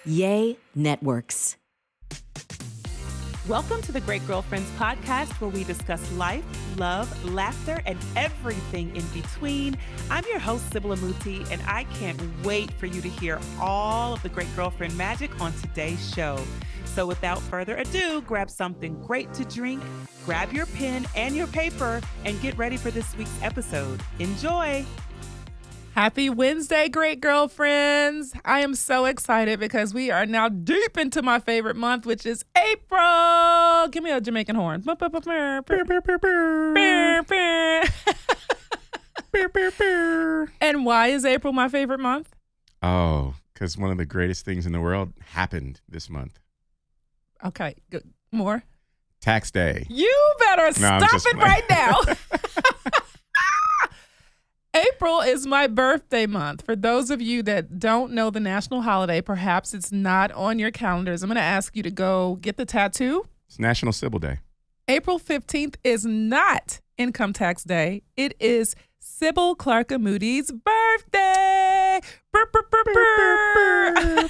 Yay Networks. Welcome to the Great Girlfriends podcast, where we discuss life, love, laughter, and everything in between. I'm your host, Sybil Amuti, and I can't wait for you to hear all of the Great Girlfriend magic on today's show. So without further ado, grab something great to drink, grab your pen and your paper, and get ready for this week's episode. Enjoy! Happy Wednesday, great girlfriends. I am so excited because we are now deep into my favorite month, which is April. Give me a Jamaican horn. And why is April my favorite month? Oh, because one of the greatest things in the world happened this month. Okay, good. More? Tax day. You better stop it right now. April is my birthday month. For those of you that don't know the national holiday, perhaps it's not on your calendars, I'm going to ask you to go get the tattoo. It's National Sybil Day. April 15th is not Income Tax Day. It is Sybil Clark Amuti's birthday. Burr, burr, burr, burr.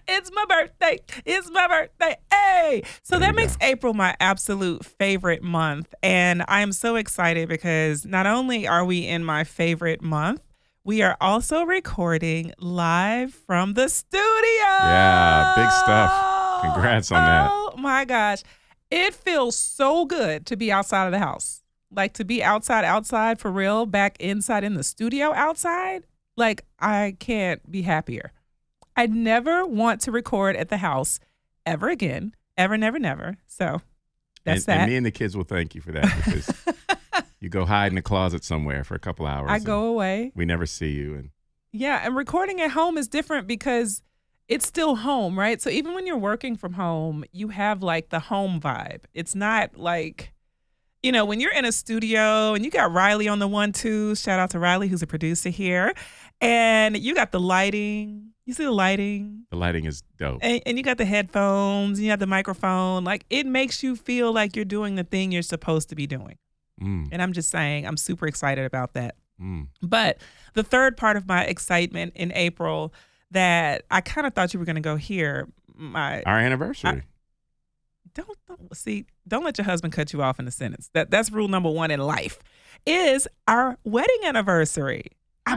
It's my birthday. It's my birthday. Hey. So that makes April my absolute favorite month. And I am so excited because not only are we in my favorite month, we are also recording live from the studio. Yeah, big stuff. Congrats on that. Oh my gosh. It feels so good to be outside of the house. Like to be outside for real, back inside in the studio outside. Like I can't be happier. I never want to record at the house ever again. Ever, never, never. So that's that. And me and the kids will thank you for that because you go hide in the closet somewhere for a couple hours. I go away. We never see you. Yeah, and recording at home is different because it's still home, right? So even when you're working from home, you have like the home vibe. It's not like, you know, when you're in a studio and you got Riley on the 1-2, shout out to Riley, who's a producer here, and you got the lighting. You see the lighting? The lighting is dope. And you got the headphones, and you have the microphone. Like, it makes you feel like you're doing the thing you're supposed to be doing. And I'm just saying, I'm super excited about that. But the third part of my excitement in April that I kind of thought you were going to go here. Our anniversary. Don't let your husband cut you off in a sentence. That's rule number one in life, is our wedding anniversary.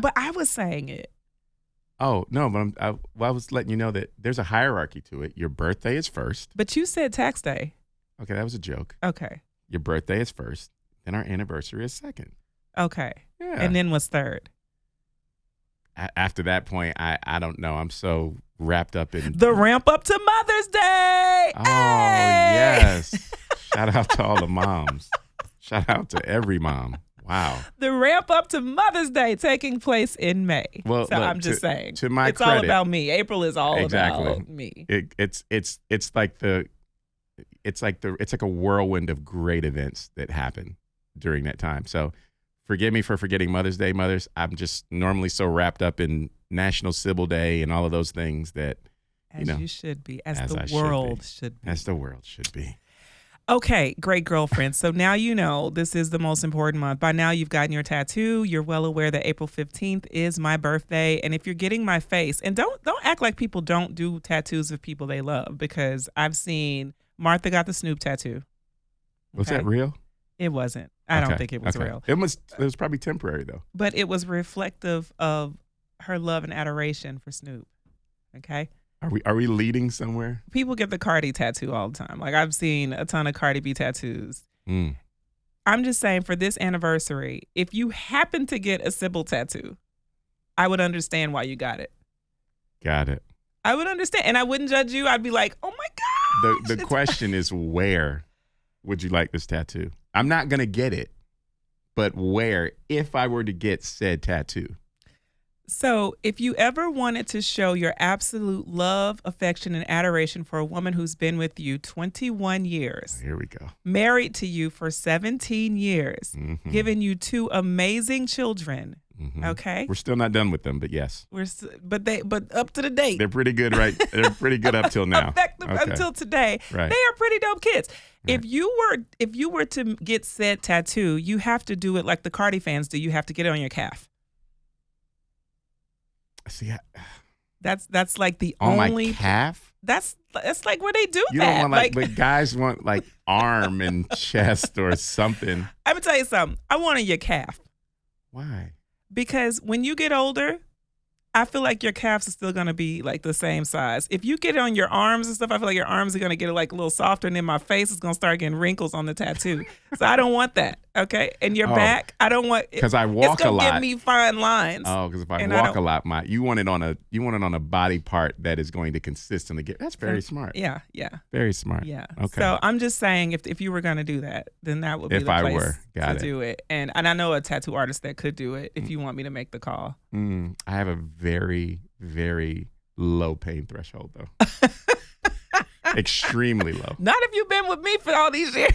But I was saying it. Oh, no, but I was letting you know that there's a hierarchy to it. Your birthday is first. But you said tax day. Okay, that was a joke. Okay. Your birthday is first. Then our anniversary is second. Okay. Yeah. And then what's third? After that point, I don't know. I'm so wrapped up in the ramp up to Mother's Day. Oh, hey! Yes. Shout out to all the moms. Shout out to every mom. Wow. The ramp up to Mother's Day taking place in May. Well, so look, I'm just saying. To my it's credit, all about me. April is all about me. It's like a whirlwind of great events that happen during that time. So forgive me for forgetting Mother's Day, mothers. I'm just normally so wrapped up in National Sybil Day and all of those things that, you should be, as the world should be. As the world should be. Okay, great girlfriend. So now you know this is the most important month. By now you've gotten your tattoo. You're well aware that April 15th is my birthday. And if you're getting my face, and don't act like people don't do tattoos of people they love, because I've seen Martha got the Snoop tattoo. Was that real? It wasn't. I don't think it was real. It was probably temporary though. But it was reflective of her love and adoration for Snoop. Okay? Are we leading somewhere? People get the Cardi tattoo all the time. Like, I've seen a ton of Cardi B tattoos. I'm just saying, for this anniversary, if you happen to get a Sybil tattoo, I would understand why you got it. Got it. I would understand. And I wouldn't judge you. I'd be like, oh my gosh. The question is, where would you like this tattoo? I'm not going to get it, but where, if I were to get said tattoo? So if you ever wanted to show your absolute love, affection, and adoration for a woman who's been with you 21 years. Here we go. Married to you for 17 years. Giving you 2 amazing children. Okay. We're still not done with them, but yes. But up to the date. They're pretty good, right? They're pretty good up till now. Until today. Right. They are pretty dope kids. Right. If you were to get said tattoo, you have to do it like the Cardi fans do. You have to get it on your calf. See, That's like the On only my calf? that's like where they do You that. don't want but guys want like arm and chest or something. I'm gonna tell you something. I want on your calf Why? because when you get older, I feel like your calves are still gonna be like the same size. If you get it on your arms and stuff, I feel like your arms are gonna get like a little softer, and then my face is gonna start getting wrinkles on the tattoo. So I don't want that. Okay, and your back, I don't want because I walk it's gonna a lot. give me fine lines. Oh, because if I And walk a lot, you want it on a body part that is going to consistently get. That's very smart. Yeah, Very smart. yeah. Okay. So I'm just saying, if you were gonna do that, then that would be If the I place were. Got to it. do it. And I know a tattoo artist that could do it. If you want me to make the call. I have a very, very low pain threshold though. Extremely low. Not if you've been with me for all these years.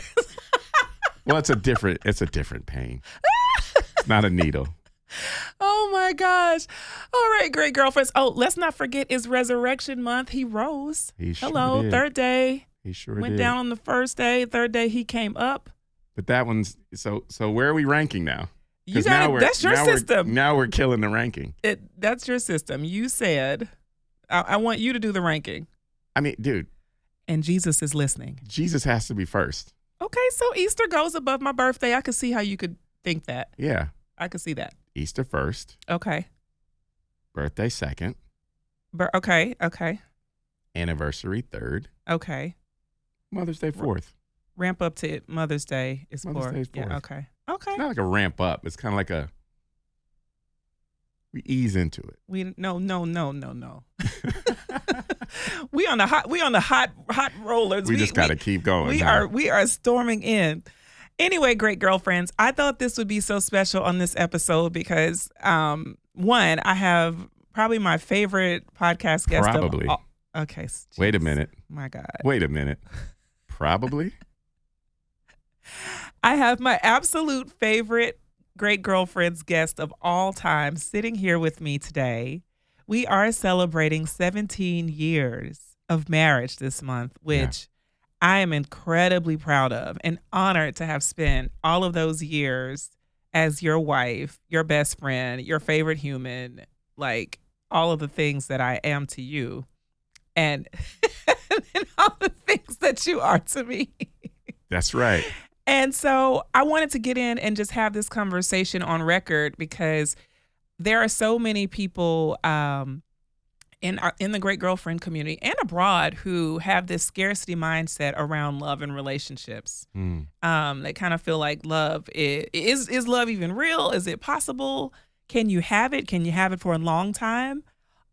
Well, it's a different pain. It's not a needle. Oh my gosh. All right, great girlfriends. Oh, let's not forget it's Resurrection Month. He rose. He sure Hello, did. third day. He sure Went did. down on the first day. Third day he came up. But that one's so where are we ranking now? You 'Cause got now it. That's your system. Now we're killing the ranking. That's your system. You said, I want you to do the ranking. I mean, dude, And Jesus is listening. Jesus has to be first. Okay, so Easter goes above my birthday. I could see how you could think that. Yeah. I could see that. Easter first, Okay. birthday second, Okay. anniversary third, Okay. Mother's Day fourth. Ramp up to Mother's Day is Mother's fourth. Day is Yeah, fourth. okay. It's not like a ramp up. It's kind of like we ease into it. No. we on the hot rollers. We just got to keep going. We are storming in. Anyway, great girlfriends, I thought this would be so special on this episode because one, I have probably my favorite podcast guest. Probably. Okay. Wait a minute. My God. Wait a minute. Probably. I have my absolute favorite great girlfriends guest of all time sitting here with me today. We are celebrating 17 years of marriage this month, which I am incredibly proud of and honored to have spent all of those years as your wife, your best friend, your favorite human, like all of the things that I am to you and, and all the things that you are to me. That's right. And so I wanted to get in and just have this conversation on record because there are so many people in the great girlfriend community and abroad who have this scarcity mindset around love and relationships. They kind of feel like love is love even real? Is it possible? Can you have it? Can you have it for a long time?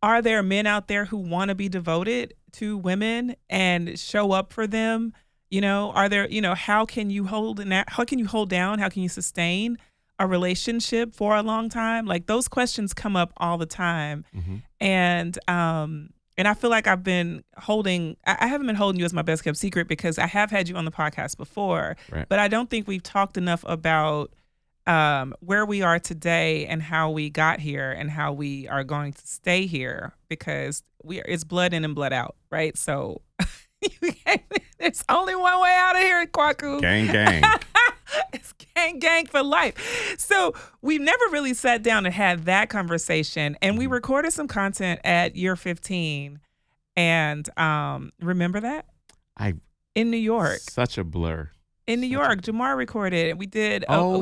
Are there men out there who want to be devoted to women and show up for them? Are there, how can you hold down? How can you sustain a relationship for a long time? Like those questions come up all the time. Mm-hmm. And I feel like I haven't been holding you as my best kept secret because I have had you on the podcast before, right. But I don't think we've talked enough about where we are today and how we got here and how we are going to stay here because it's blood in and blood out, right? So there's only one way out of here, Kwaku. Gang. It's gang for life. So we've never really sat down and had that conversation. And we recorded some content at year 15. And remember that? In New York. Such a blur. In New York, Jamar recorded. We did a whole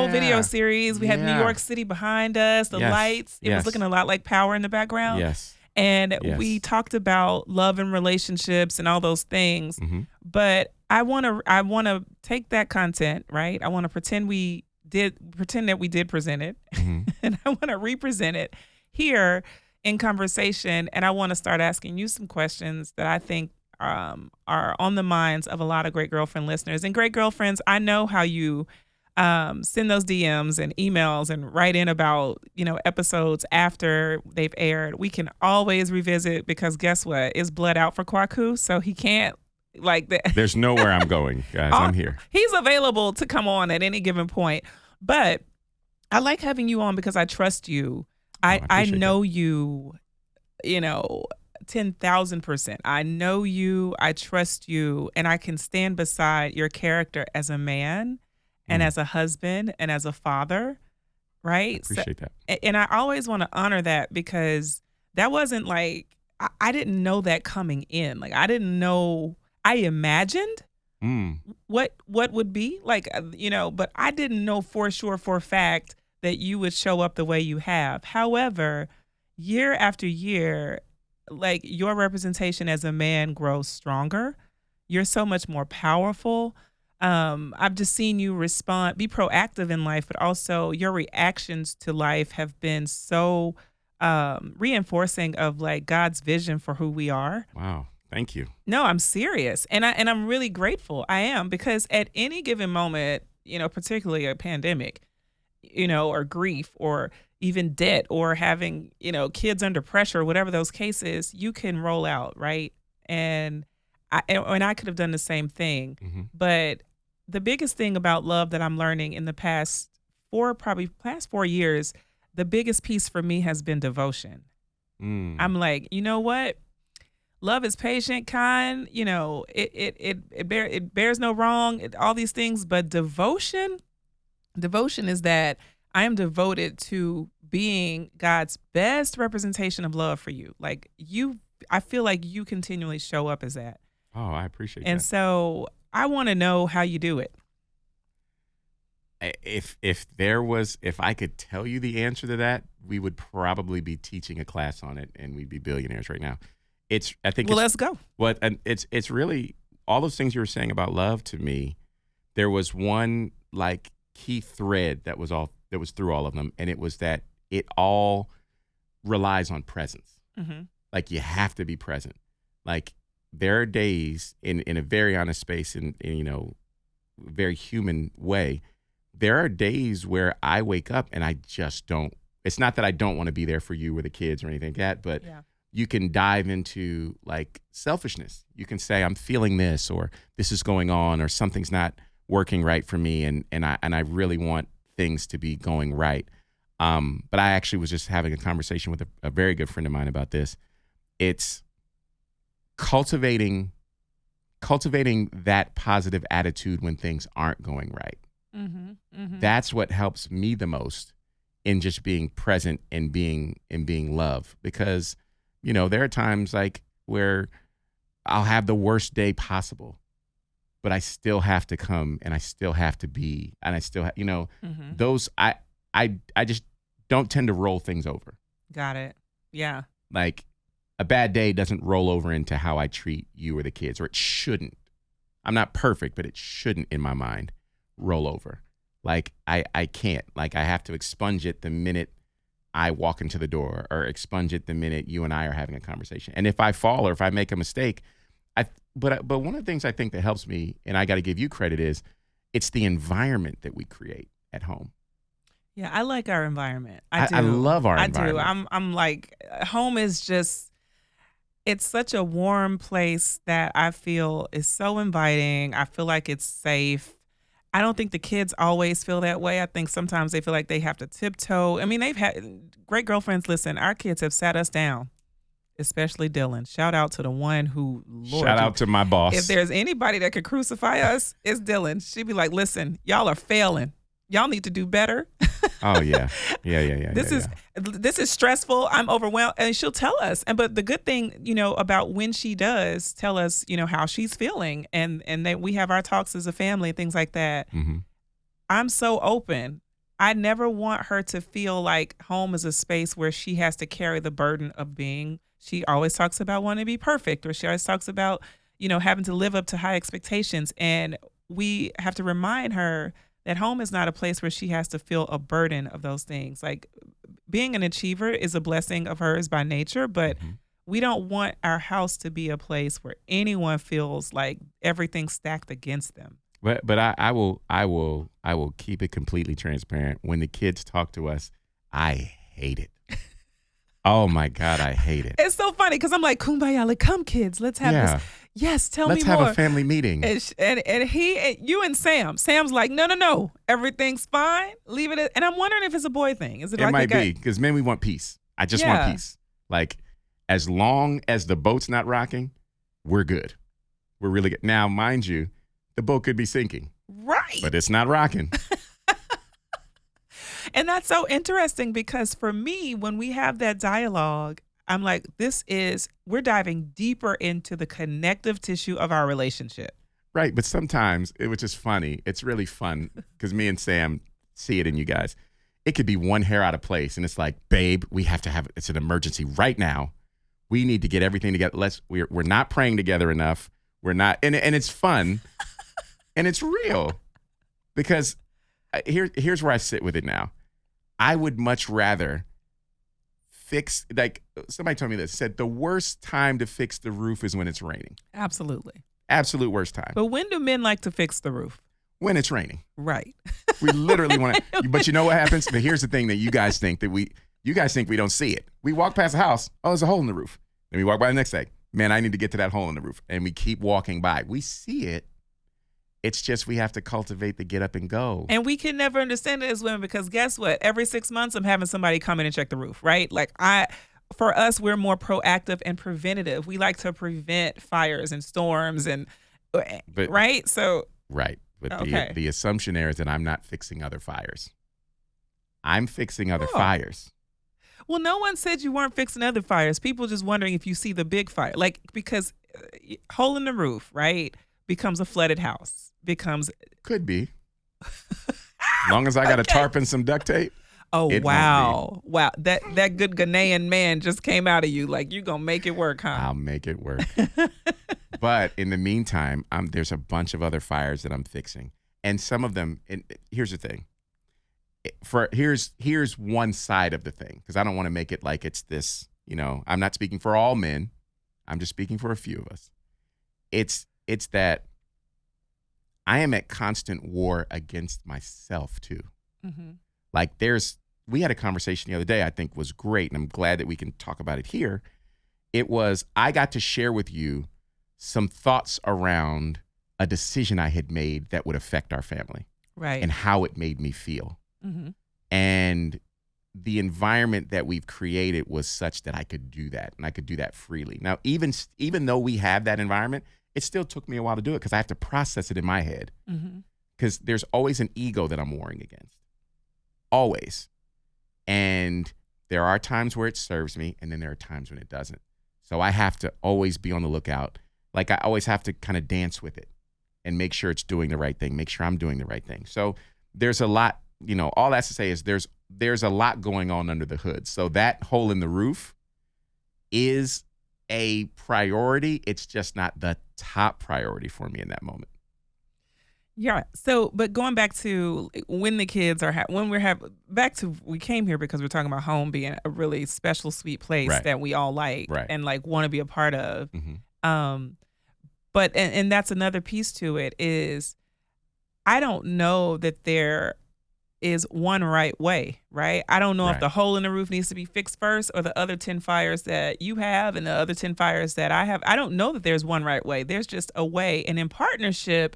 video series. We had New York City behind us, the lights. It was looking a lot like Power in the background. Yes. And we talked about love and relationships and all those things. Mm-hmm. But I want to take that content, right? I want to pretend that we did present it. Mm-hmm. And I want to represent it here in conversation. And I want to start asking you some questions that I think are on the minds of a lot of great girlfriend listeners. And great girlfriends, I know how you send those DMs and emails and write in about, episodes after they've aired. We can always revisit because guess what? It's blood out for Kwaku, so he can't like that. There's nowhere I'm going, guys. I'm here. He's available to come on at any given point. But I like having you on because I trust you. I know you, 10,000%. I know you, I trust you, and I can stand beside your character as a man and as a husband and as a father, right? I appreciate that. And I always want to honor that because that wasn't like, I didn't know that coming in. Like, I didn't know, I imagined Mm. what would be like, but I didn't know for sure, for a fact, that you would show up the way you have. However, year after year, like, your representation as a man grows stronger. You're so much more powerful. I've just seen you respond, be proactive in life, but also your reactions to life have been so reinforcing of like God's vision for who we are. Wow. Thank you. No, I'm serious. And I'm really grateful. I am, because at any given moment, particularly a pandemic, or grief, or even debt, or having, kids under pressure, whatever those cases, you can roll out, right? And I could have done the same thing. Mm-hmm. But the biggest thing about love that I'm learning in the past 4 years, the biggest piece for me has been devotion. Mm. I'm like, you know what? Love is patient, kind, it bears no wrong, all these things. But devotion is that I am devoted to being God's best representation of love for you. Like, I feel like you continually show up as that. Oh, I appreciate And that. so I want to know how you do it. If I could tell you the answer to that, we would probably be teaching a class on it, and we'd be billionaires right now. Let's go. And it's really all those things you were saying about love to me. There was one like key thread that was through all of them, and it was that it all relies on presence. Mm-hmm. Like, you have to be present. Like, there are days in a very honest space, in very human way. There are days where I wake up and I just don't. It's not that I don't want to be there for you or the kids or anything like that, but Yeah. you can dive into like selfishness. You can say, I'm feeling this, or this is going on, or something's not working right for me, and I really want things to be going right. But I actually was just having a conversation with a very good friend of mine about this. It's cultivating that positive attitude when things aren't going right. Mm-hmm. Mm-hmm. That's what helps me the most in just being present and being love. Because, there are times like where I'll have the worst day possible, but I still have to come, and I still have to be, and I still Mm-hmm. those, I just don't tend to roll things over. Got it. Yeah. Like, a bad day doesn't roll over into how I treat you or the kids, or it shouldn't. I'm not perfect, but it shouldn't, in my mind, roll over. Like, I can't. Like, I have to expunge it the minute I walk into the door, or expunge it the minute you and I are having a conversation. And if I fall, or if I make a mistake, but one of the things I think that helps me, and I got to give you credit, is it's the environment that we create at home. Yeah, I like our environment. I do. I love our I environment. do. I'm like, home is just, it's such a warm place that I feel is so inviting. I feel like it's safe. I don't think the kids always feel that way. I think sometimes they feel like they have to tiptoe. I mean, they've had great girlfriends. Listen, our kids have sat us down, especially Dylan. Shout out to the one who, Lord, Shout out to my boss. if there's anybody that could crucify us, it's Dylan. She'd be like, listen, y'all are failing. Y'all need to do better. Oh, yeah. Yeah. This is stressful. I'm overwhelmed. And she'll tell us. But the good thing, about when she does tell us, how she's feeling, and that we have our talks as a family and things like that. Mm-hmm. I'm so open. I never want her to feel like home is a space where she has to carry the burden of being. She always talks about wanting to be perfect, or she always talks about, having to live up to high expectations. And we have to remind her that home is not a place where she has to feel a burden of those things. Like, being an achiever is a blessing of hers by nature, but we don't want our house to be a place where anyone feels like everything's stacked against them. But I will keep it completely transparent. When the kids talk to us, I hate it. Oh my God, I hate it. It's so funny because I'm like, kumbaya, like, come kids, let's have this. Yes, tell Let's me more. have a family meeting. And you and Sam's like, no, everything's fine. Leave it. And I'm wondering if it's a boy thing. Is it like might be, because men, we want peace. I just want peace. Like, as long as the boat's not rocking, we're good. We're really good. Now, mind you, the boat could be sinking. Right. But it's not rocking. And that's so interesting because for me, when we have that dialogue, I'm like, we're diving deeper into the connective tissue of our relationship. Right. But sometimes, which is funny, it's really fun because me and Sam see it in you guys. It could be one hair out of place. And it's like, babe, we have to have, it's an emergency right now. We need to get everything together. We're not praying together enough. We're not. And it's fun. And it's real. Because here's where I sit with it now. I would much rather fix, like somebody told me this, said the worst time to fix the roof is when it's raining. Absolutely. Absolute worst time. But when do men like to fix the roof? When it's raining. Right. We literally want to, but you know what happens? But here's the thing that you guys think we don't see it. We walk past the house, oh, there's a hole in the roof. Then we walk by the next day, man, I need to get to that hole in the roof. And we keep walking by. We see it. It's just we have to cultivate the get up and go. And we can never understand it as women because guess what? Every 6 months, I'm having somebody come in and check the roof, right? Like for us, we're more proactive and preventative. We like to prevent fires and storms right? So. Right. But okay. the assumption there is that I'm not fixing other fires. I'm fixing other fires. Well, no one said you weren't fixing other fires. People just wondering if you see the big fire. Like, because hole in the roof, right, becomes a flooded house. Could be. As long as I got a tarp and some duct tape. Oh, wow. Wow. That good Ghanaian man just came out of you. Like, you're going to make it work, huh? I'll make it work. But in the meantime, there's a bunch of other fires that I'm fixing. And some of them, and here's the thing. Here's one side of the thing, because I don't want to make it like it's this, I'm not speaking for all men. I'm just speaking for a few of us. It's that I am at constant war against myself too. Mm-hmm. Like we had a conversation the other day I think was great, and I'm glad that we can talk about it here. It was, I got to share with you some thoughts around a decision I had made that would affect our family. Right. And how it made me feel. Mm-hmm. And the environment that we've created was such that I could do that, and I could do that freely. Now, even though we have that environment, it still took me a while to do it because I have to process it in my head. Because there's always an ego that I'm warring against. Always. And there are times where it serves me, and then there are times when it doesn't. So I have to always be on the lookout. Like I always have to kind of dance with it and make sure it's doing the right thing, make sure I'm doing the right thing. So there's a lot, all that's to say is there's a lot going on under the hood. So that hole in the roof is a priority. It's just not the top priority for me in that moment. Yeah. So, but going back to when the kids are, we came here because we're talking about home being a really special, sweet place right. that we all like right. and like want to be a part of. Mm-hmm. But that's another piece to it is I don't know that there is one right way, right? I don't know right. if the hole in the roof needs to be fixed first or the other 10 fires that you have and the other 10 fires that I have. I don't know that there's one right way. There's just a way. And in partnership,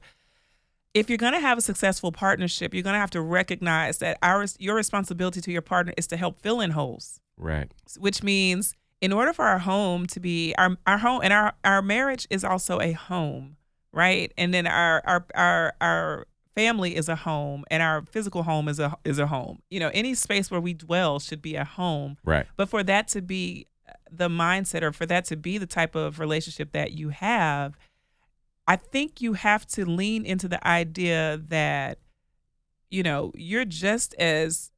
if you're going to have a successful partnership, you're going to have to recognize that your responsibility to your partner is to help fill in holes. Right. Which means in order for our home to be our home, and our marriage is also a home, right? And then our family is a home, and our physical home is a home. Any space where we dwell should be a home. Right. But for that to be the mindset, or for that to be the type of relationship that you have, I think you have to lean into the idea that, you're just as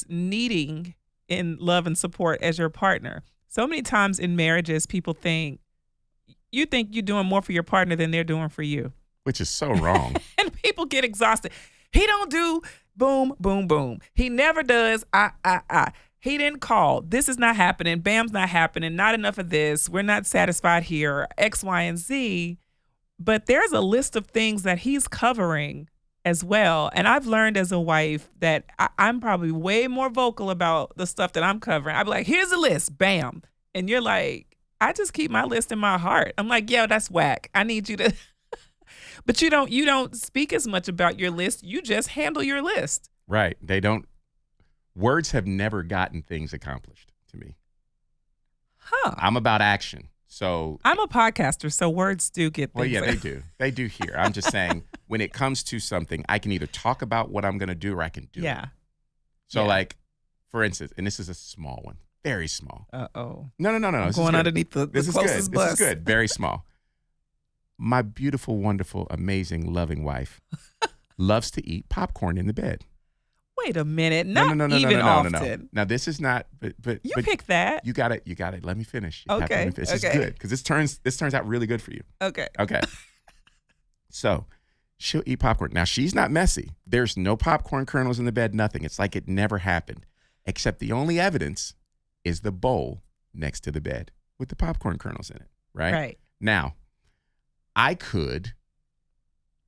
needing in love and support as your partner. So many times in marriages, people think you're doing more for your partner than they're doing for you. Which is so wrong. And people get exhausted. He don't do boom, boom, boom. He never does He didn't call. This is not happening. Bam's not happening. Not enough of this. We're not satisfied here. X, Y, and Z. But there's a list of things that he's covering as well. And I've learned as a wife that I'm probably way more vocal about the stuff that I'm covering. I'd be like, here's a list, bam. And you're like, I just keep my list in my heart. I'm like, yo, that's whack. I need you to. But you don't speak as much about your list. You just handle your list. Right. They don't. Words have never gotten things accomplished to me. Huh. I'm about action. So I'm a podcaster, so words do get things. Well, yeah, they do. They do here. I'm just saying, when it comes to something, I can either talk about what I'm going to do or I can do it. Yeah. So like, for instance, and this is a small one, Very small. Uh-oh. No. I'm This is going good. underneath the This is closest good. bus. This is good. Very small. My beautiful, wonderful, amazing, loving wife loves to eat popcorn in the bed. Wait a minute. Not No. often. Now this is not. But You pick that. You got it. Let me finish. You have to let me Okay. finish. This is good because this turns out really good for you. Okay. Okay. So she'll eat popcorn. Now she's not messy. There's no popcorn kernels in the bed. Nothing. It's like it never happened. Except the only evidence is the bowl next to the bed with the popcorn kernels in it. Right. Now, I could,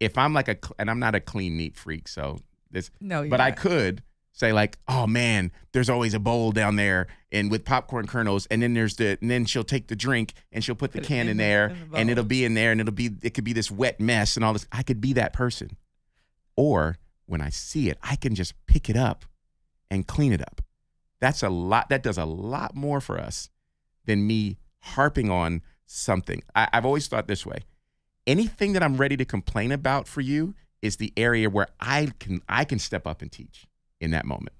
if I'm and I'm not a clean, neat freak, so this. No, you're but I not. could say like, oh man, there's always a bowl down there and with popcorn kernels, and then she'll take the drink and she'll put the can in there, and it'll be in there, and it could be this wet mess and all this. I could be that person. Or when I see it, I can just pick it up and clean it up. That's a lot. That does a lot more for us than me harping on something. I've always thought this way. Anything that I'm ready to complain about for you is the area where I can step up and teach in that moment,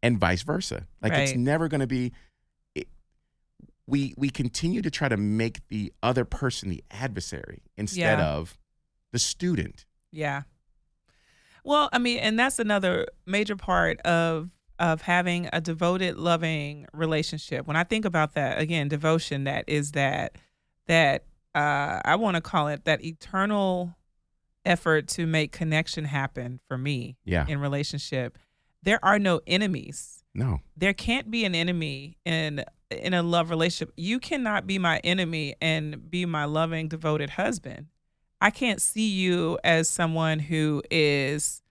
and vice versa. Like it's never going to be. We continue to try to make the other person the adversary instead of the student. Yeah. Well, I mean, and that's another major part of having a devoted, loving relationship. When I think about that, again, devotion, that is that I want to call it that eternal effort to make connection happen for me in relationship. There are no enemies. No. There can't be an enemy in a love relationship. You cannot be my enemy and be my loving, devoted husband. I can't see you as someone who is,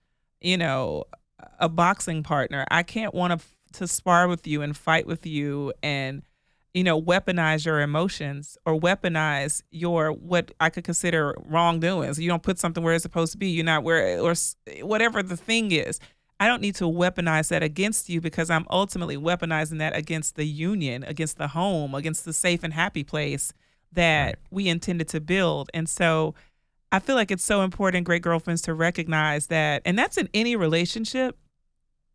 a boxing partner. I can't want to spar with you and fight with you and, weaponize your emotions or weaponize your what I could consider wrongdoings. You don't put something where it's supposed to be. You're not where, or whatever the thing is. I don't need to weaponize that against you, because I'm ultimately weaponizing that against the union, against the home, against the safe and happy place that we intended to build. And so I feel like it's so important, great girlfriends, to recognize that, and that's in any relationship.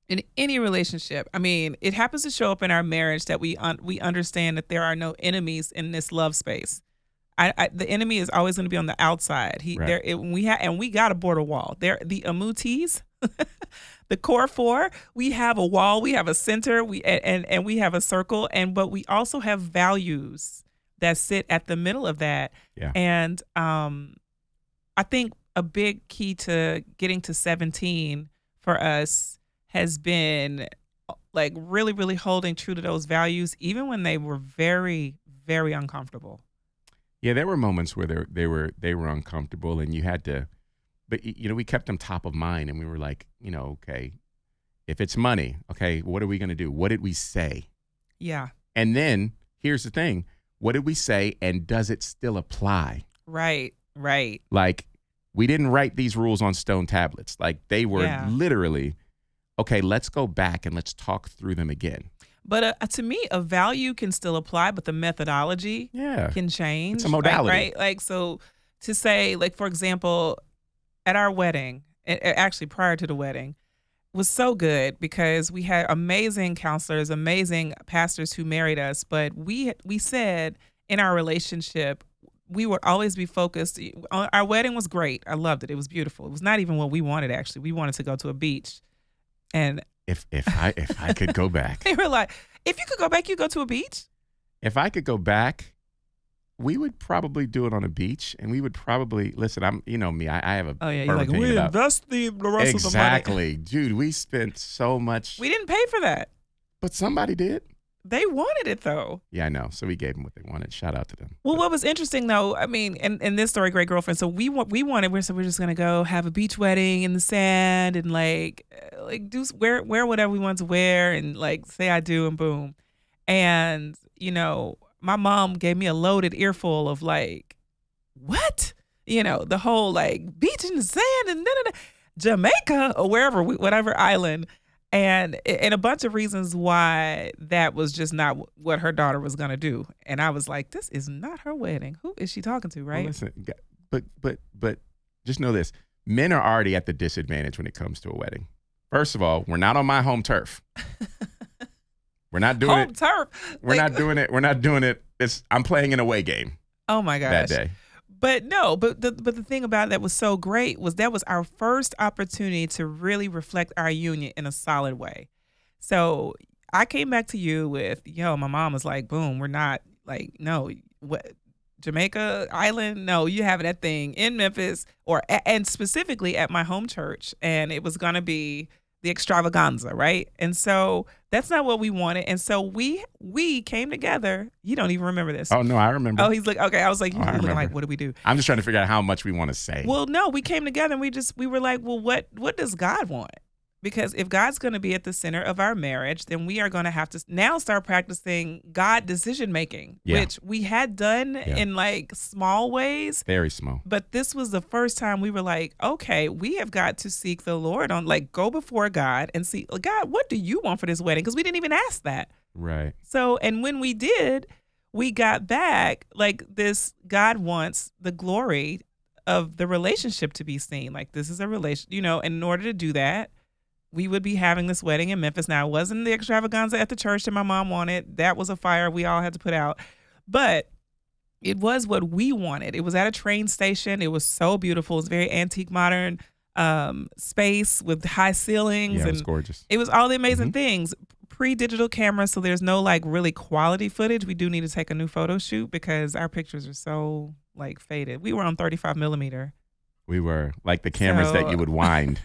In any relationship, I mean, it happens to show up in our marriage that we understand that there are no enemies in this love space. The enemy is always going to be on the outside. We got a border wall. There, the Amutis, the core four. We have a wall. We have a center. And we have a circle. But we also have values that sit at the middle of that. Yeah. And I think a big key to getting to 17 for us has been like really, really holding true to those values, even when they were very, very uncomfortable. Yeah, there were moments where they were uncomfortable, and you had to, but we kept them top of mind, and we were like, okay, if it's money, okay, what are we going to do? What did we say? Yeah. And then here's the thing: what did we say, and does it still apply? Right. Like, we didn't write these rules on stone tablets. Like, they were literally, okay, let's go back and let's talk through them again. But to me, a value can still apply, but the methodology can change. It's a modality. Right? Like, so to say, like, for example, at our wedding, actually prior to the wedding, was so good because we had amazing counselors, amazing pastors who married us. But we said in our relationship, we would always be focused. Our wedding was great. I loved it. It was beautiful. It was not even what we wanted, actually. We wanted to go to a beach. And if I could go back, they were like, if you could go back, you go to a beach. If I could go back, we would probably do it on a beach, and we would probably listen. Me. I have a you're like, we invest the rest of the money. Exactly, dude. We spent so much. We didn't pay for that, but somebody did. They wanted it though. Yeah, I know. So we gave them what they wanted. Shout out to them. Well, what was interesting though, I mean, in this story, great girlfriend. So we're just gonna go have a beach wedding in the sand and like do wear whatever we want to wear and like say I do and boom. And my mom gave me a loaded earful of like, what? The whole like beach in the sand and Jamaica or wherever, whatever island. And a bunch of reasons why that was just not what her daughter was going to do. And I was like, this is not her wedding. Who is she talking to, right? Well, listen, but just know this. Men are already at the disadvantage when it comes to a wedding. First of all, we're not on my home turf. We're not doing Home it. turf. We're Like, not doing it. We're not doing it. I'm playing an away game oh my that gosh. day. But no, but the thing about it that was so great was that was our first opportunity to really reflect our union in a solid way. So I came back to you with, my mom was like, boom, we're not like, no, what Jamaica Island? No, you having that thing in Memphis and specifically at my home church. And it was going to be the extravaganza, right? And so that's not what we wanted. And so we came together. You don't even remember this. Oh no, I remember. Oh, he's like, okay. I was like, Oh, he's I looking like, remember. what do we do? I'm just trying to figure out how much we want to say. Well, no, we came together and we were like, well, what does God want? Because if God's going to be at the center of our marriage, then we are going to have to now start practicing God decision making, Yeah. which we had done in like small ways. Very small. But this was the first time we were like, okay, we have got to seek the Lord on, like, go before God and see, God, what do you want for this wedding? Because we didn't even ask that. Right. So, and when we did, we got back like this, God wants the glory of the relationship to be seen. Like, this is a relation, and in order to do that, we would be having this wedding in Memphis. Now, it wasn't the extravaganza at the church that my mom wanted. That was a fire we all had to put out. But it was what we wanted. It was at a train station. It was so beautiful. It was very antique, modern space with high ceilings. Yeah, it was and gorgeous. it was all the amazing things. Pre-digital camera, so there's no like really quality footage. We do need to take a new photo shoot because our pictures are so like faded. We were on 35 millimeter. We were like the cameras that you would wind.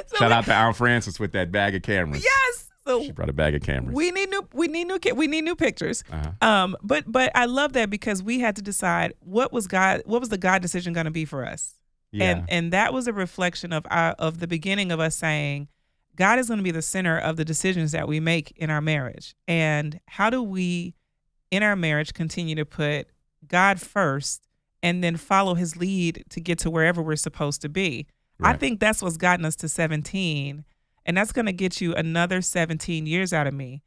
So Shout out to Aunt Francis with that bag of cameras. yes. So She brought a bag of cameras. we need new pictures. Uh-huh. But I love that because we had to decide what was the God decision going to be for us. Yeah. And that was a reflection of the beginning of us saying, God is going to be the center of the decisions that we make in our marriage. And how do we, in our marriage, continue to put God first and then follow his lead to get to wherever we're supposed to be? I Right. think that's what's gotten us to 17. And that's going to get you another 17 years out of me.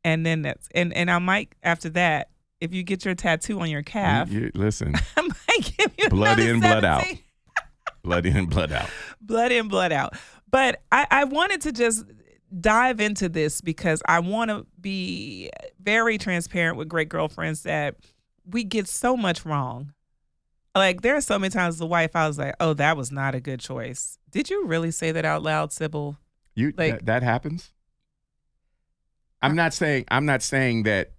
And then and I might, after that, if you get your tattoo on your calf, Listen, I might give you blood another in, blood out. 17. Blood in, blood out. Blood in, blood out. But I wanted to just dive into this because I want to be very transparent with great girlfriends that we get so much wrong. Like, there are so many times as a wife, I was like, oh, that was not a good choice. Did you really say that out loud, Sybil? That happens. I'm not saying that.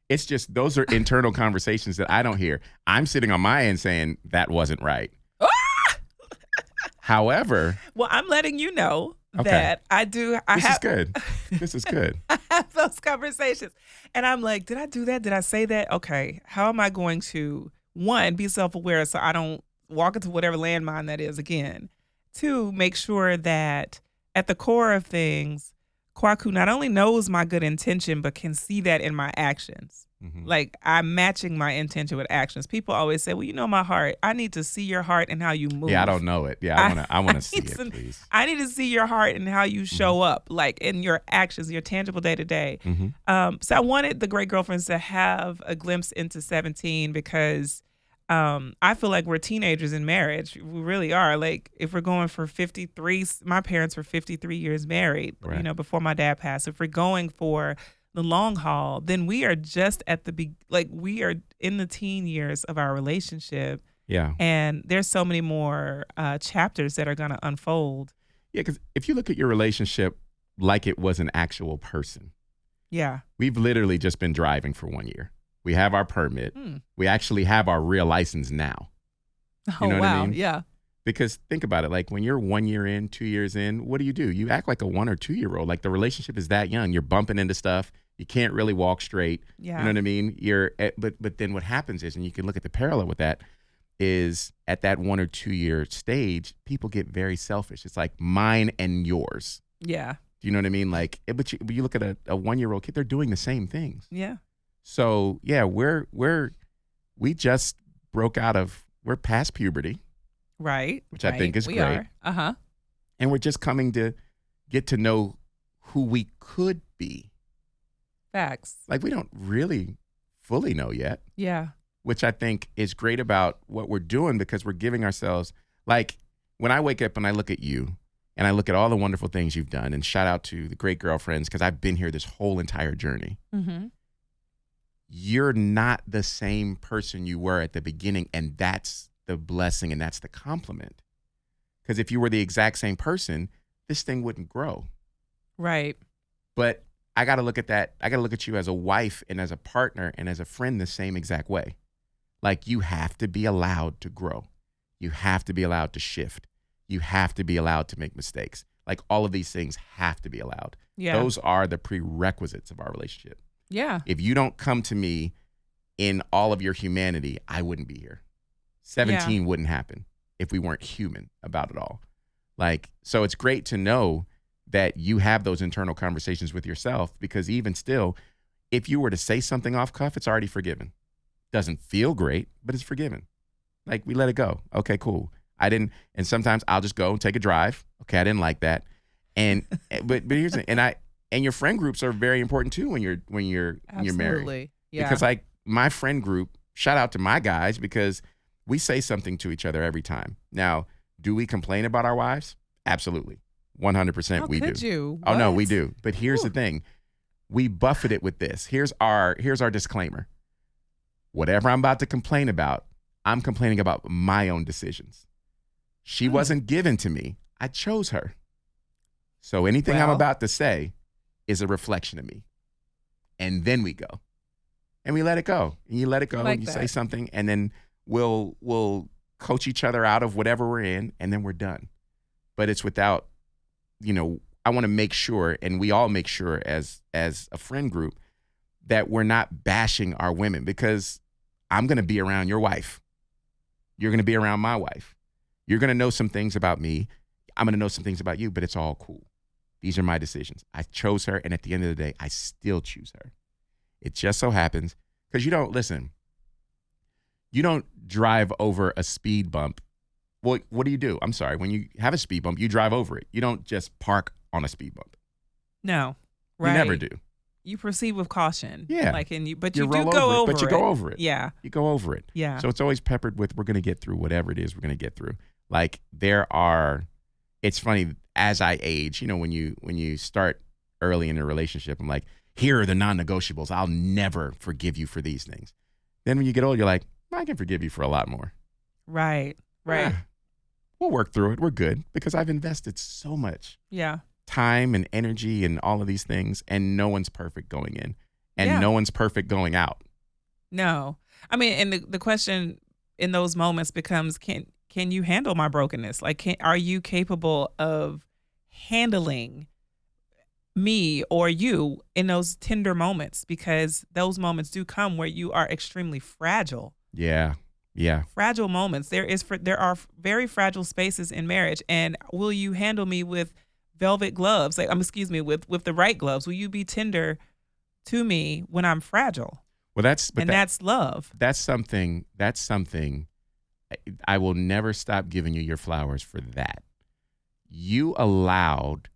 It's just those are internal conversations that I don't hear. I'm sitting on my end saying that wasn't right. However, Well, I'm letting you know Okay. that I do. this is good. This is good. I have those conversations. And I'm like, did I do that? Did I say that? Okay. How am I going to, one, be self-aware so I don't walk into whatever landmine that is again? Two, make sure that at the core of things, Kwaku not only knows my good intention, but can see that in my actions. Mhm. Like, I'm matching my intention with actions. People always say, well, you know my heart. I need to see your heart and how you move. Yeah, I don't know it. Yeah, I want to see need it, to- please. I need to see your heart and how you show up, like in your actions, your tangible day to day. So I wanted the great girlfriends to have a glimpse into 17 because I feel like we're teenagers in marriage. We really are. Like, if we're going for 53, my parents were 53 years married, Right. before my dad passed. If we're going for the long haul, then we are just at we are in the teen years of our relationship. Yeah. And there's so many more chapters that are going to unfold. Yeah, because if you look at your relationship like it was an actual person, Yeah. we've literally just been driving for 1 year. We have our permit. We actually have our real license now. Oh, know what I wow. mean? Yeah. Because think about it, like when you're 1 year in, 2 years in, what do? You act like a 1 or 2 year old. Like the relationship is that young. You're bumping into stuff. You can't really walk straight. Yeah. You know what I mean? But then what happens is, and you can look at the parallel with that, is at that 1 or 2 year stage, people get very selfish. It's like mine and yours. Yeah. Do you know what I mean? Like, but you look at a 1 year old kid, they're doing the same things. Yeah. So yeah, we just broke out of, we're past puberty, Right. which I think is we great. Are. Uh-huh. And we're just coming to get to know who we could be. Facts. Like we don't really fully know yet, Yeah. which I think is great about what we're doing because we're giving ourselves, like when I wake up and I look at you and I look at all the wonderful things you've done, and shout out to the great girlfriends, because I've been here this whole entire journey. Mm-hmm. You're not the same person you were at the beginning, and that's the blessing and that's the compliment. Because if you were the exact same person, this thing wouldn't grow. Right. But I got to look at that. I got to look at you as a wife and as a partner and as a friend the same exact way. Like, you have to be allowed to grow. You have to be allowed to shift. You have to be allowed to make mistakes. Like, all of these things have to be allowed. Yeah. Those are the prerequisites of our relationship. Yeah. If you don't come to me in all of your humanity, I wouldn't be here. 17 wouldn't happen if we weren't human about it all. Like, so it's great to know that you have those internal conversations with yourself, because even still, if you were to say something off cuff, it's already forgiven. Doesn't feel great, but it's forgiven. Like, we let it go. Okay, cool. I didn't, and sometimes I'll just go and take a drive. Okay, I didn't like that. And but here's the, and your friend groups are very important too when you're married. Absolutely. Yeah. Because like my friend group, shout out to my guys, because we say something to each other every time. Now, do we complain about our wives? Absolutely. 100% How we could do. you? Oh no, What? we do. But here's the thing. We buffet it with this. Here's our disclaimer. Whatever I'm about to complain about, I'm complaining about my own decisions. She wasn't given to me. I chose her. So anything I'm Well. about to say is a reflection of me. And then we go. And we let it go. And you let it go, Like and you that. say something, and then we'll coach each other out of whatever we're in, and then we're done. But it's without, I want to make sure, and we all make sure as a friend group, that we're not bashing our women, because I'm going to be around your wife. You're going to be around my wife. You're going to know some things about me. I'm going to know some things about you, but it's all cool. These are my decisions. I chose her, and at the end of the day, I still choose her. It just so happens, because you don't drive over a speed bump. Well, what do? I'm sorry. When you have a speed bump, you drive over it. You don't just park on a speed bump. No. Right. You never do. You proceed with caution. Yeah. Like, but You you do roll go over it, over but you go over it. Yeah. You go over it. Yeah. So it's always peppered with, we're going to get through whatever it is we're going to get through. Like, it's funny, as I age, when you start early in a relationship, I'm like, here are the non-negotiables. I'll never forgive you for these things. Then when you get old, you're like, I can forgive you for a lot more. Right. Right. We'll work through it. We're good, because I've invested so much Yeah. time and energy and all of these things, and no one's perfect going in, and Yeah. no one's perfect going out. No. I mean, and the question in those moments becomes, can you handle my brokenness? Like, are you capable of handling me or you in those tender moments? Because those moments do come where you are extremely fragile. Yeah. Yeah. Fragile moments. There are very fragile spaces in marriage. And will you handle me with velvet gloves? Like, with the right gloves? Will you be tender to me when I'm fragile? Well, that's love. That's something I will never stop giving you your flowers for that. You allowed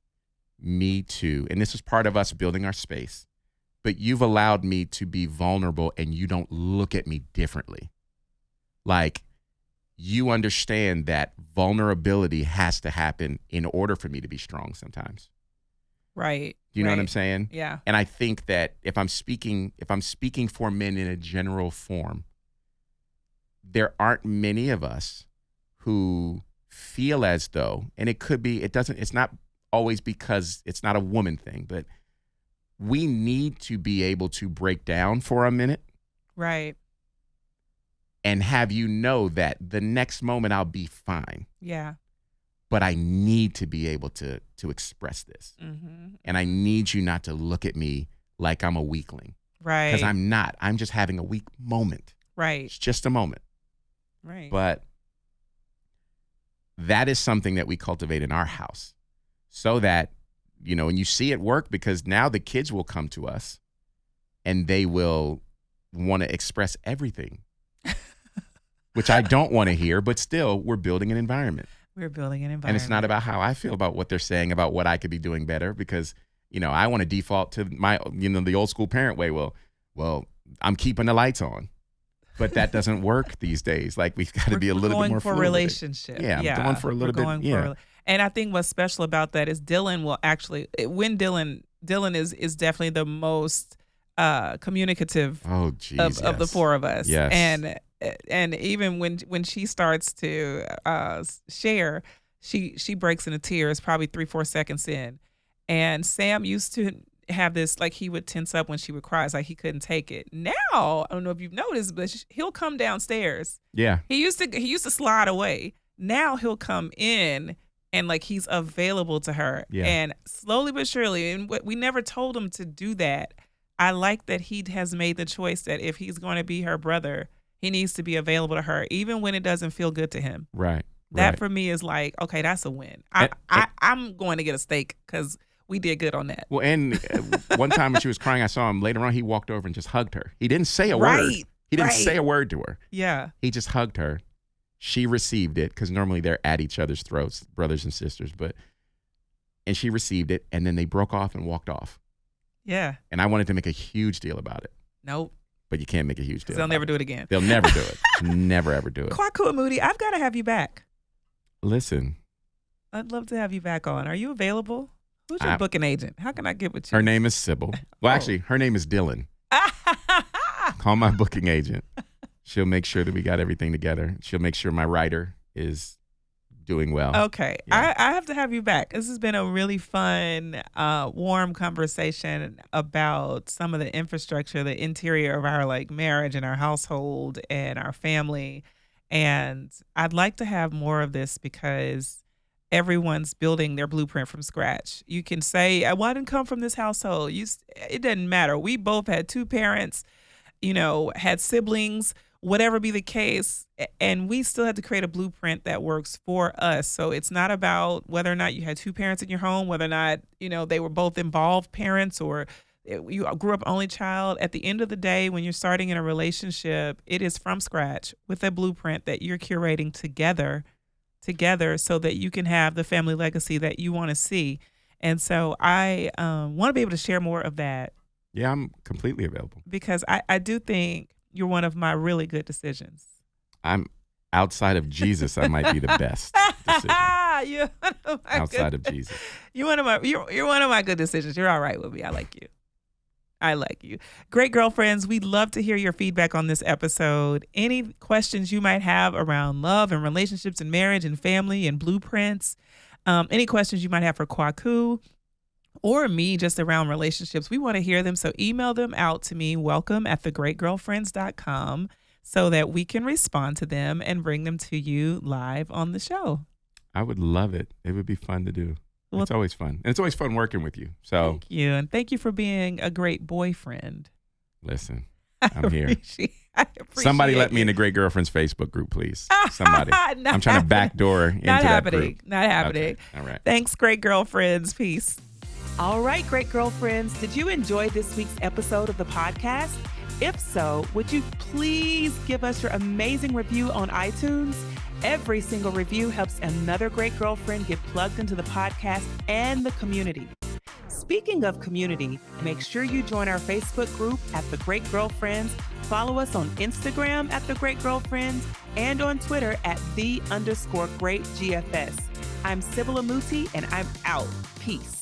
me to, and this was part of us building our space, but you've allowed me to be vulnerable, and you don't look at me differently. Like, you understand that vulnerability has to happen in order for me to be strong sometimes. Right. Do you know what right. I'm saying? Yeah. And I think that if I'm speaking for men in a general form, there aren't many of us who feel as though, and it's not always because it's not a woman thing, but we need to be able to break down for a minute. Right. And have you know that the next moment I'll be fine. Yeah. But I need to be able to express this. Mm-hmm. And I need you not to look at me like I'm a weakling. Right. Because I'm not. I'm just having a weak moment. Right. It's just a moment. Right. But that is something that we cultivate in our house, so that, and you see it work, because now the kids will come to us and they will want to express everything, which I don't want to hear, but still, we're building an environment. We're building an environment. And it's not about how I feel about what they're saying about what I could be doing better, because, I want to default to my, the old school parent way. Well, I'm keeping the lights on. But that doesn't work these days. Like, we've got to be a little bit more fluid. fluid. Relationship. Yeah, I'm going for a little bit. Yeah. And I think what's special about that is Dylan will actually, when Dylan is definitely the most communicative Oh, geez, of the four of us. Yes. And even when she starts to share, she breaks into tears probably 3-4 seconds in. And Sam used to have this, like, he would tense up when she would cry. It's like he couldn't take it. Now, I don't know if you've noticed, but he'll come downstairs. Yeah. He used to slide away. Now he'll come in and like he's available to her. Yeah. And slowly but surely, and we never told him to do that. I like that he has made the choice that if he's going to be her brother, he needs to be available to her, even when it doesn't feel good to him. Right. That for me is like, okay, that's a win. I'm going to get a steak because we did good on that. Well, and one time when she was crying, I saw him later on. He walked over and just hugged her. He didn't say a word. He didn't say a word to her. Yeah. He just hugged her. She received it because normally they're at each other's throats, brothers and sisters. And she received it, and then they broke off and walked off. Yeah. And I wanted to make a huge deal about it. Nope. But you can't make a huge deal. They'll never do it again. They'll never do it. Never, ever do it. Kwaku Amuti, I've got to have you back. Listen. I'd love to have you back on. Are you available? Who's your booking agent? How can I get with you? Her name is Sybil. Well, actually, her name is Dylan. Call my booking agent. She'll make sure that we got everything together. She'll make sure my writer is doing well. Okay. Yeah. I have to have you back. This has been a really fun, warm conversation about some of the infrastructure, the interior of our like marriage and our household and our family. And I'd like to have more of this because everyone's building their blueprint from scratch. You can say, well, I didn't come from this household. It doesn't matter. We both had 2 parents, had siblings, whatever be the case. And we still had to create a blueprint that works for us. So it's not about whether or not you had 2 parents in your home, whether or not, they were both involved parents or you grew up only child. At the end of the day, when you're starting in a relationship, it is from scratch with a blueprint that you're curating together so that you can have the family legacy that you want to see. And so I want to be able to share more of that. Yeah, I'm completely available. Because I do think you're one of my really good decisions. I'm outside of Jesus, I might be the best decision. You're one of my outside of Jesus. You're one of my good decisions. You're all right with me. I like you. Great girlfriends, we'd love to hear your feedback on this episode. Any questions you might have around love and relationships and marriage and family and blueprints. Any questions you might have for Kwaku or me just around relationships. We want to hear them. So email them out to me, welcome@thegreatgirlfriends.com, so that we can respond to them and bring them to you live on the show. I would love it. It would be fun to do. Well, it's always fun. And it's always fun working with you. So thank you. And thank you for being a great boyfriend. Listen, I'm here. I appreciate Somebody let me in the Great Girlfriends Facebook group, please. Somebody. I'm trying to backdoor into that group. Not happening. Okay. All right. Thanks, great girlfriends. Peace. All right, great girlfriends. Did you enjoy this week's episode of the podcast? If so, would you please give us your amazing review on iTunes? Every single review helps another great girlfriend get plugged into the podcast and the community. Speaking of community, make sure you join our Facebook group at The Great Girlfriends. Follow us on Instagram at The Great Girlfriends and on Twitter at @the_greatgfs. I'm Sybil Amuti and I'm out. Peace.